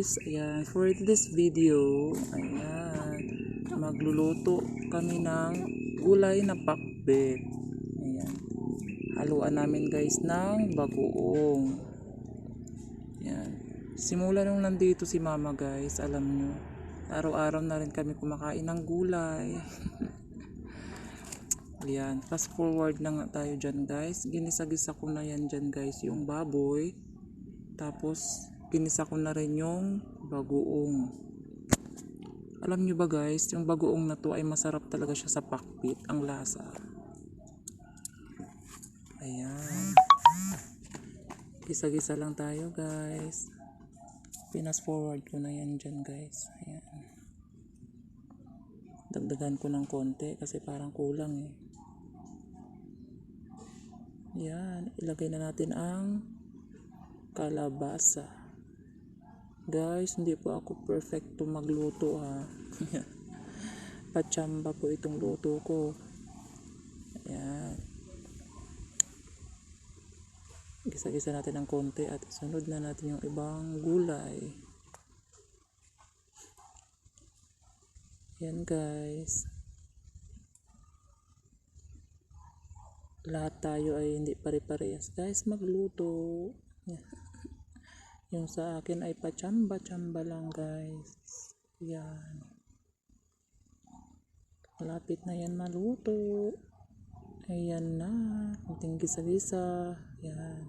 guys, ayan, for this video, ayan, magluluto kami ng gulay na pakbet. Ayan, haluan namin guys ng bagoong. Ayan, simula nung nandito si mama guys, alam nyo, araw-araw na rin kami kumakain ng gulay. Ayan, fast forward na nga tayo dyan guys. Ginisa-gisa ko na yan dyan guys, yung baboy. Tapos, ginisa ko na rin yung bagoong. Alam nyo ba guys, yung bagoong na to ay masarap talaga siya sa pakbit, ang lasa. Ayan. Gisa-gisa lang tayo guys. Pinas forward ko na yan dyan guys. Ayan. Dagdagan ko ng konti kasi parang kulang eh. Yan, ilagay na natin ang kalabasa. Guys, hindi po ako perfecto magluto ha. Patsamba po itong luto ko. Ayan. Gisa-gisa natin ng konti at sunod na natin yung ibang gulay. Yan guys. Lahat tayo ay hindi pare-parehas guys magluto. Yung sa akin ay patsamba-tsamba lang guys. Yan. Malapit na yan maluto. Ayan na. Kunting gisa-gisa. Yan.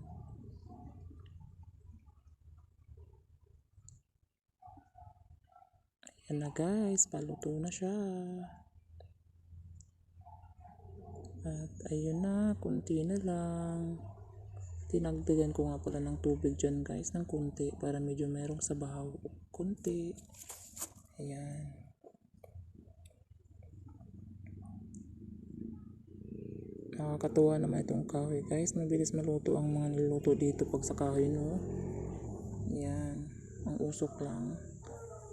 Ayan na guys. Paluto na siya. At ayun na, kunti na lang. Tinagdagan ko nga pala ng tubig dyan guys, ng kunti para medyo merong sabaw. Kunti. Ayan. Nakakatuwa naman itong kahoy guys. Mabilis maluto ang mga niluto dito pag sa kahoy no. Ayan. Ang usok lang.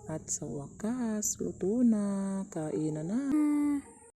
At sa wakas, luto na. Kainan na.